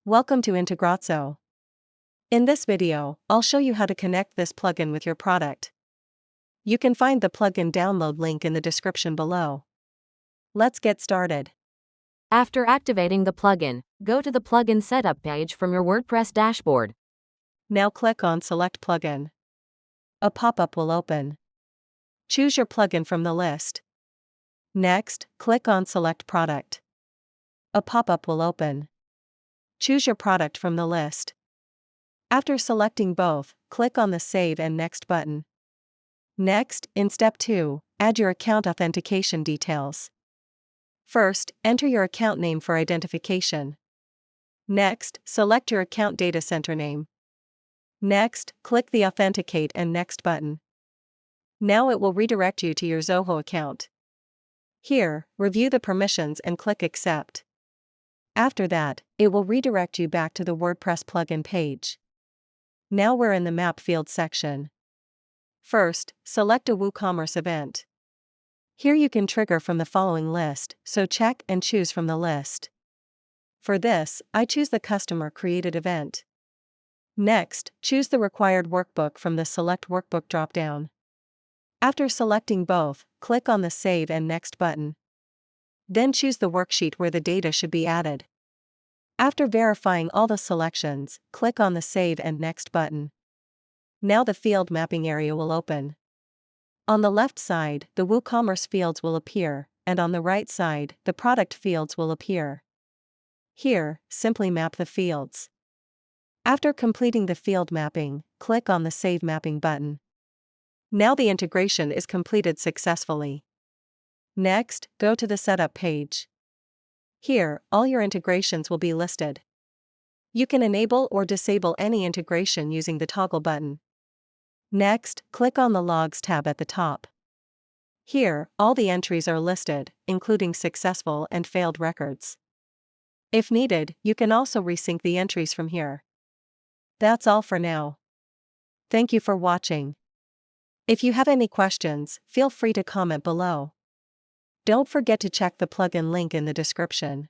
Welcome to Integrazo. In this video, I'll show you how to connect this plugin with your product. You can find the plugin download link in the description below. Let's get started. After activating the plugin, go to the plugin setup page from your WordPress dashboard. Now click on Select Plugin. A pop-up will open. Choose your plugin from the list. Next, click on Select Product. A pop-up will open. Choose your product from the list. After selecting both, click on the Save and Next button. Next, in Step 2, add your account authentication details. First, enter your account name for identification. Next, select your account data center name. Next, click the Authenticate and Next button. Now it will redirect you to your Zoho account. Here, review the permissions and click Accept. After that, it will redirect you back to the WordPress plugin page. Now we're in the Map field section. First, select a WooCommerce event. Here you can trigger from the following list, so check and choose from the list. For this, I choose the customer created event. Next, choose the required workbook from the Select Workbook dropdown. After selecting both, click on the Save and Next button. Then choose the worksheet where the data should be added. After verifying all the selections, click on the Save and Next button. Now the field mapping area will open. On the left side, the WooCommerce fields will appear, and on the right side, the product fields will appear. Here, simply map the fields. After completing the field mapping, click on the Save Mapping button. Now the integration is completed successfully. Next, go to the Setup page. Here, all your integrations will be listed. You can enable or disable any integration using the toggle button. Next, click on the Logs tab at the top. Here, all the entries are listed, including successful and failed records. If needed, you can also resync the entries from here. That's all for now. Thank you for watching. If you have any questions, feel free to comment below. Don't forget to check the plugin link in the description.